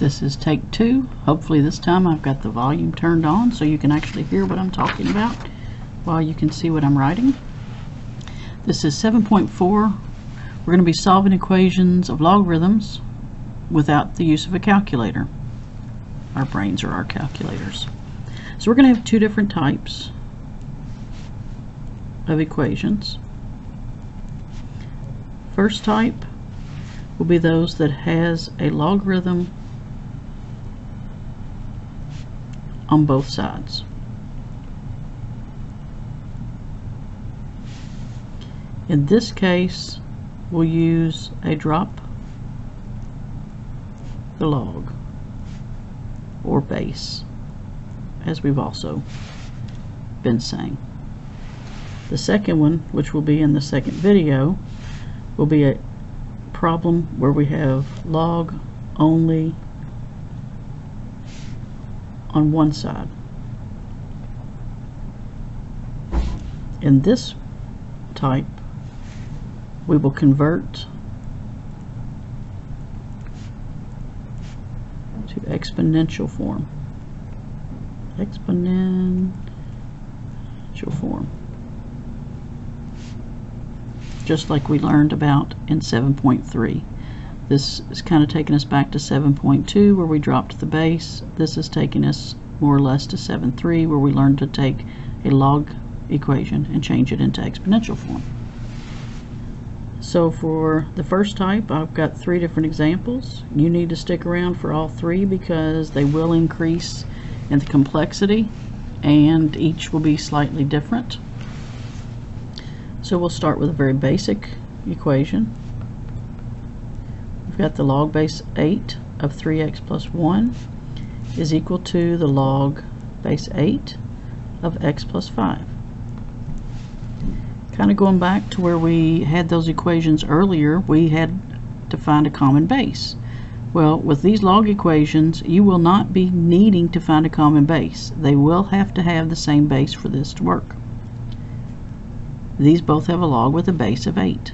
This is take 2. Hopefully this time I've got the volume turned on so you can actually hear what I'm talking about while you can see what I'm writing. This is 7.4. We're going to be solving equations of logarithms without the use of a calculator. Our brains are our calculators. So we're going to have two different types of equations. First type will be those that has a logarithm on both sides. In this case, we'll use a drop the log or base, as we've also been saying. The second one, which will be in the second video, will be a problem where we have log only on one side. In this type, we will convert to exponential form. Exponential form. Just like we learned about in 7.3. This is kind of taking us back to 7.2 where we dropped the base. This is taking us more or less to 7.3 where we learned to take a log equation and change it into exponential form. So for the first type, I've got 3 different examples. You need to stick around for all 3 because they will increase in the complexity and each will be slightly different. So we'll start with a very basic equation. We've got the log base 8 of 3x plus 1 is equal to the log base 8 of x plus 5. Kind of going back to where we had those equations earlier, we had to find a common base. Well, with these log equations, you will not be needing to find a common base. They will have to have the same base for this to work. These both have a log with a base of 8.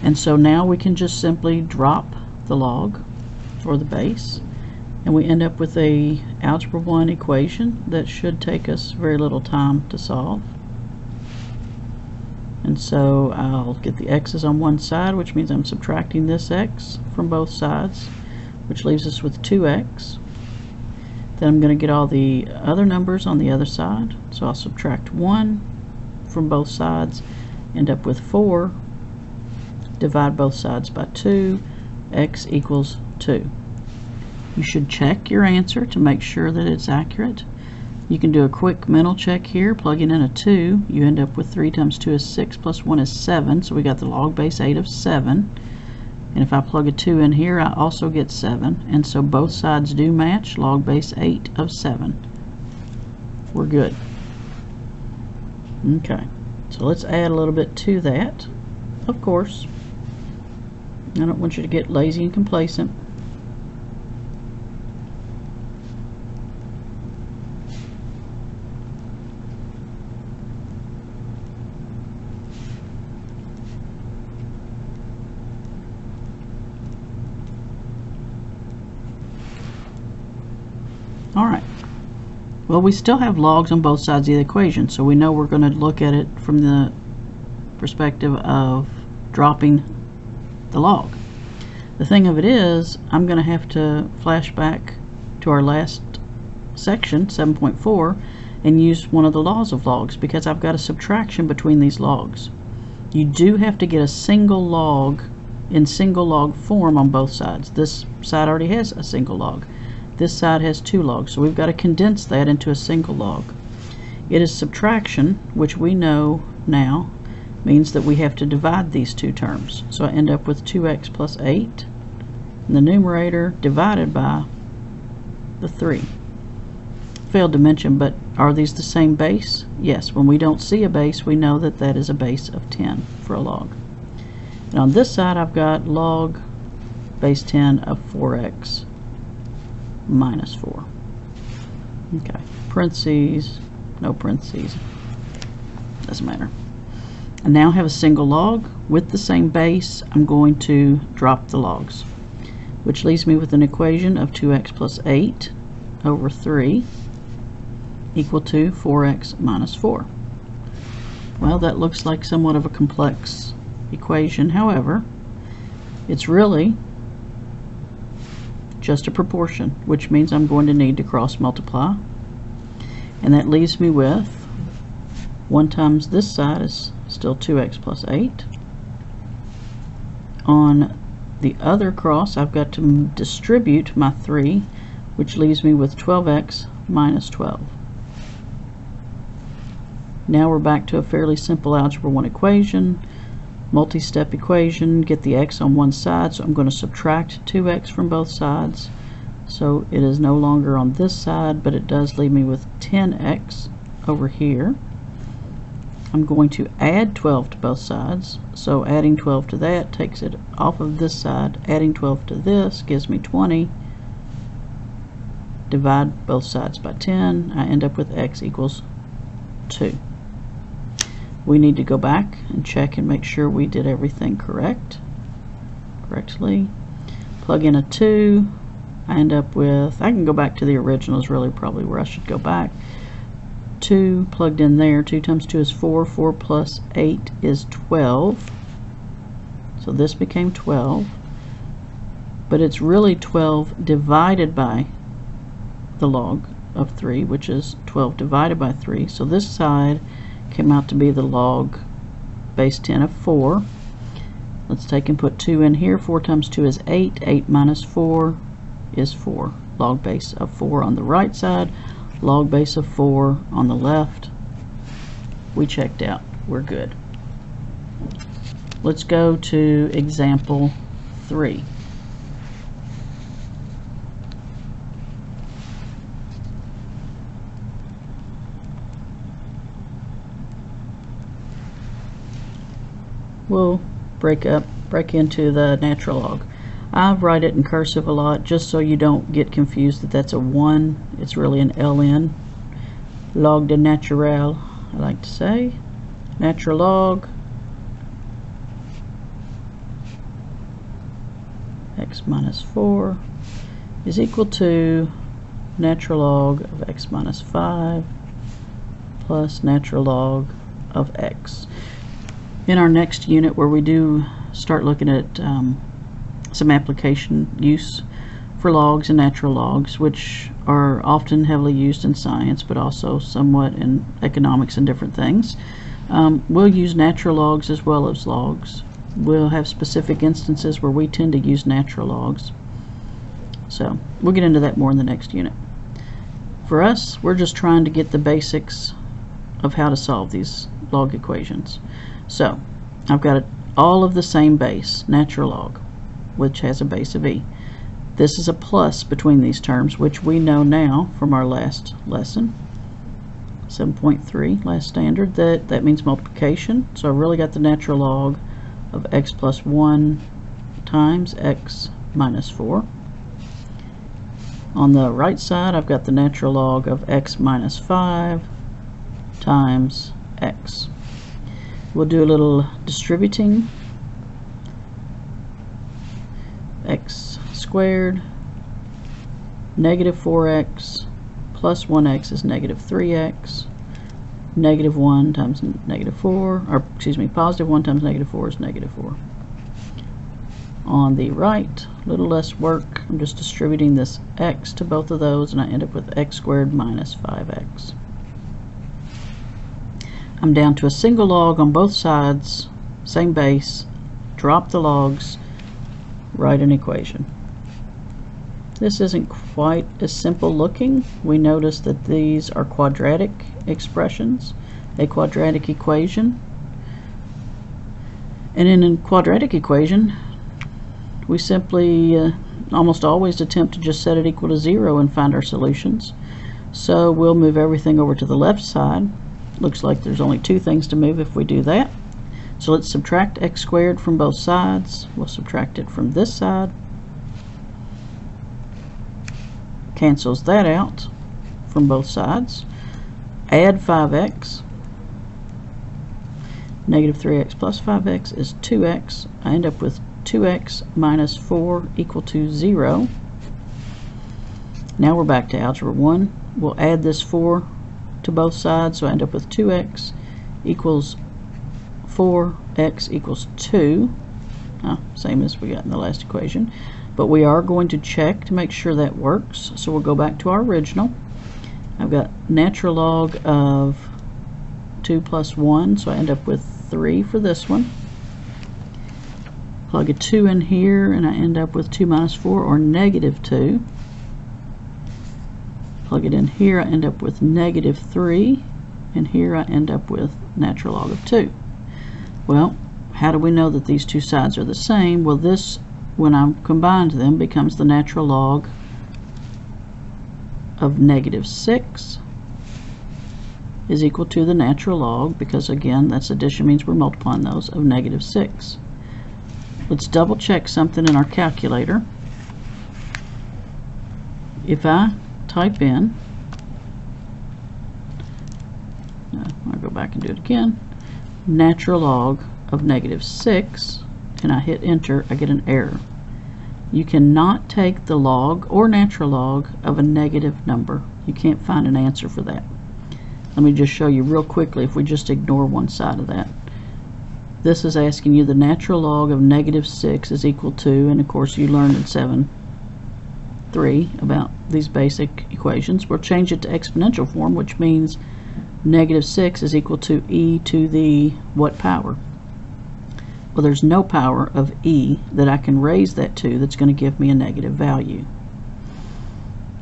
And so now we can just simply drop the log or the base and we end up with a algebra 1 equation that should take us very little time to solve. And so I'll get the x's on one side, which means I'm subtracting this x from both sides, which leaves us with 2x. Then I'm going to get all the other numbers on the other side, so I'll subtract 1 from both sides, end up with 4, divide both sides by 2, x equals 2. You should check your answer to make sure that it's accurate. You can do a quick mental check here, plugging in a 2, you end up with 3 times 2 is 6 plus 1 is 7, so we got the log base 8 of 7. And if I plug a 2 in here, I also get 7, and so both sides do match, log base 8 of 7. We're good. Okay, so let's add a little bit to that. Of course, I don't want you to get lazy and complacent. Alright, well, we still have logs on both sides of the equation, so we know we're going to look at it from the perspective of dropping the log. The thing of it is, I'm going to have to flash back to our last section, 7.4, and use one of the laws of logs because I've got a subtraction between these logs. You do have to get a single log in single log form on both sides. This side already has a single log. This side has 2 logs, so we've got to condense that into a single log. It is subtraction, which we know now means that we have to divide these 2 terms. So I end up with 2x plus 8 in the numerator divided by the 3. Failed to mention, but are these the same base? Yes, when we don't see a base, we know that that is a base of 10 for a log. And on this side, I've got log base 10 of 4x minus 4. Okay, parentheses, no parentheses, doesn't matter. I now have a single log with the same base. I'm going to drop the logs. which leaves me with an equation of 2x plus 8 over 3 equal to 4x minus 4. Well, that looks like somewhat of a complex equation. However, it's really just a proportion, which means I'm going to need to cross multiply, and that leaves me with 1 times this side is still 2x plus 8. On the other cross, I've got to distribute my 3, which leaves me with 12x minus 12. Now we're back to a fairly simple Algebra 1 equation, multi-step equation. Get the x on one side, so I'm going to subtract 2x from both sides. So it is no longer on this side, but it does leave me with 10x over here. I'm going to add 12 to both sides, so adding 12 to that takes it off of this side. Adding 12 to this gives me 20. Divide both sides by 10. I end up with x equals 2. We need to go back and check and make sure we did everything correctly. Plug in a 2. I end up with, I can go back to the original is really probably where I should go back. 2 plugged in there. 2 times 2 is 4. 4 plus 8 is 12. So this became 12. But it's really 12 divided by the log of 3, which is 12 divided by 3. So this side came out to be the log base 10 of 4. Let's take and put 2 in here. 4 times 2 is 8. 8 minus 4 is 4. Log base of 4 on the right side, log base of 4 on the left. We checked out. We're good. Let's go to example 3. We'll break into the natural log. I write it in cursive a lot just so you don't get confused that that's a 1. It's really an ln. Log de naturel, I like to say. Natural log x minus 4 is equal to natural log of x minus 5 plus natural log of x. In our next unit, where we do start looking at some application use for logs and natural logs, which are often heavily used in science but also somewhat in economics and different things, we'll use natural logs as well as logs. We'll have specific instances where we tend to use natural logs. So we'll get into that more in the next unit. For us, we're just trying to get the basics of how to solve these log equations. So I've got all of the same base, natural log, which has a base of e. This is a plus between these terms, which we know now from our last lesson, 7.3, last standard, that means multiplication. So I really got the natural log of x plus 1 times x minus 4. On the right side, I've got the natural log of x minus 5 times x. We'll do a little distributing. X squared, negative 4x plus 1x is negative 3x. Negative 1 times negative 4, or excuse me, positive 1 times negative 4 is negative 4. On the right, a little less work. I'm just distributing this x to both of those, and I end up with x squared minus 5x. I'm down to a single log on both sides, same base, drop the logs, write an equation. This isn't quite as simple looking. We notice that these are quadratic expressions, a quadratic equation. And in a quadratic equation, we simply almost always attempt to just set it equal to 0 and find our solutions. So we'll move everything over to the left side. Looks like there's only 2 things to move if we do that. So let's subtract x squared from both sides. We'll subtract it from this side. Cancels that out from both sides. Add 5x. Negative 3x plus 5x is 2x. I end up with 2x minus 4 equal to 0. Now we're back to algebra 1. We'll add this 4 to both sides, so I end up with 2x equals 4x equals 2. Same as we got in the last equation. But we are going to check to make sure that works. So we'll go back to our original. I've got natural log of 2 plus 1, so I end up with 3 for this one. Plug a 2 in here, and I end up with 2 minus 4, or negative 2. Plug it in here, I end up with negative 3, and here I end up with natural log of 2. Well, how do we know that these two sides are the same? Well, this, when I combined them, becomes the natural log of negative 6 is equal to the natural log, because again, that's addition, means we're multiplying those, of negative 6. Let's double check something in our calculator. If I type in, I'll go back and do it again, natural log of negative 6, and I hit enter, I get an error. You cannot take the log or natural log of a negative number. You can't find an answer for that. Let me just show you real quickly if we just ignore one side of that. This is asking you the natural log of negative 6 is equal to, and of course you learned in 7.3 about these basic equations. We'll change it to exponential form, which means negative 6 is equal to e to the what power? Well, there's no power of e that I can raise that to that's going to give me a negative value.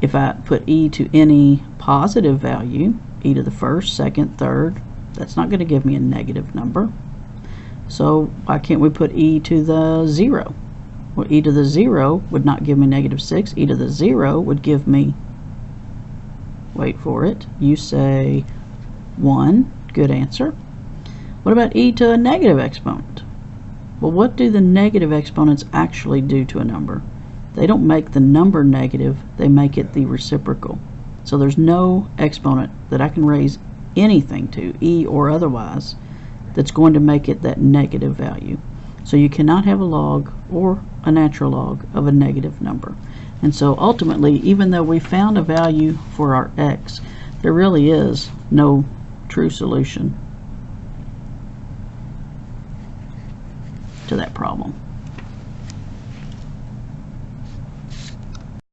If I put e to any positive value, e to the first, second, third, that's not going to give me a negative number. So why can't we put e to the 0? Well, e to the 0 would not give me negative 6. E to the 0 would give me, wait for it, you say 1. Good answer. What about e to a negative exponent? Well, what do the negative exponents actually do to a number? They don't make the number negative, they make it the reciprocal. So there's no exponent that I can raise anything to, e or otherwise, that's going to make it that negative value. So you cannot have a log or a natural log of a negative number. And so ultimately, even though we found a value for our x, there really is no true solution to that problem.